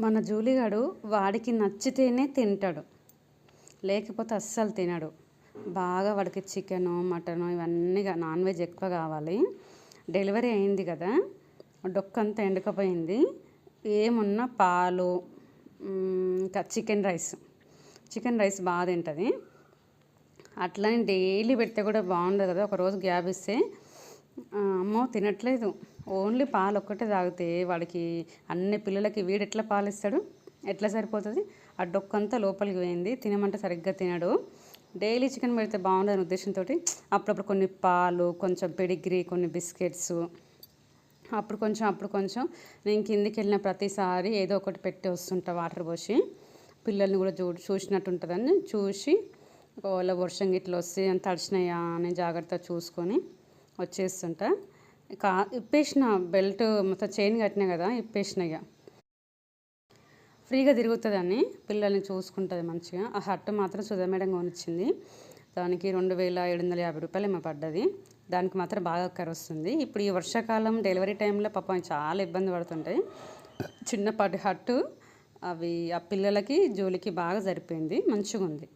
మన జూలిగాడు వాడికి నచ్చితేనే తింటాడు, లేకపోతే అస్సలు తినడు. బాగా వాడికి చికెను మటను ఇవన్నీ నాన్ వెజ్ ఎక్కువ కావాలి. డెలివరీ అయింది కదా, డొక్కంతా ఎండుకపోయింది. ఏమున్నా పాలు, ఇంకా చికెన్ రైస్ బాగా తింటుంది. అట్లని డైలీ పెడితే కూడా బాగుండదు కదా, ఒకరోజు గ్యాప్ ఇస్తే అమ్మో తినట్లేదు. ఓన్లీ పాలు ఒక్కటే తాగితే వాడికి అన్ని పిల్లలకి వీడు ఎట్లా పాలు ఇస్తాడు, ఎట్లా సరిపోతుంది? ఆ డొక్కంతా లోపలికి పోయింది, తినమంటే సరిగ్గా తినడు. డైలీ చికెన్ పెడితే బాగుండదని ఉద్దేశంతో అప్పుడప్పుడు కొన్ని పాలు, కొంచెం పెడిగ్రీ, కొన్ని బిస్కెట్స్, అప్పుడు కొంచెం నేను కిందికి వెళ్ళిన ప్రతిసారి ఏదో ఒకటి పెట్టి వస్తుంటా, వాటర్ పోసి. పిల్లల్ని కూడా చూసినట్టు ఉంటుందని చూసి, ఒకవేళ వర్షం గిట్ల వస్తే తడిచినాయా అని జాగ్రత్తగా చూసుకొని వచ్చేస్తుంటా. ఇప్పేసిన బెల్ట్ మొత్తం చైన్ కట్టినా కదా, ఇప్పేసిన ఇక ఫ్రీగా తిరుగుతుందని పిల్లల్ని చూసుకుంటుంది మంచిగా. ఆ హట్టు మాత్రం సుధా మేడం కొనిచ్చింది. దానికి 2750 రూపాయలు ఏమో పడ్డది. దానికి మాత్రం బాగా కరుస్తుంది. ఇప్పుడు ఈ వర్షాకాలం డెలివరీ టైంలో పాపం చాలా ఇబ్బంది పడుతుంటాయి. చిన్నపాటి హట్టు అవి ఆ పిల్లలకి జోలికి బాగా సరిపోయింది, మంచిగా ఉంది.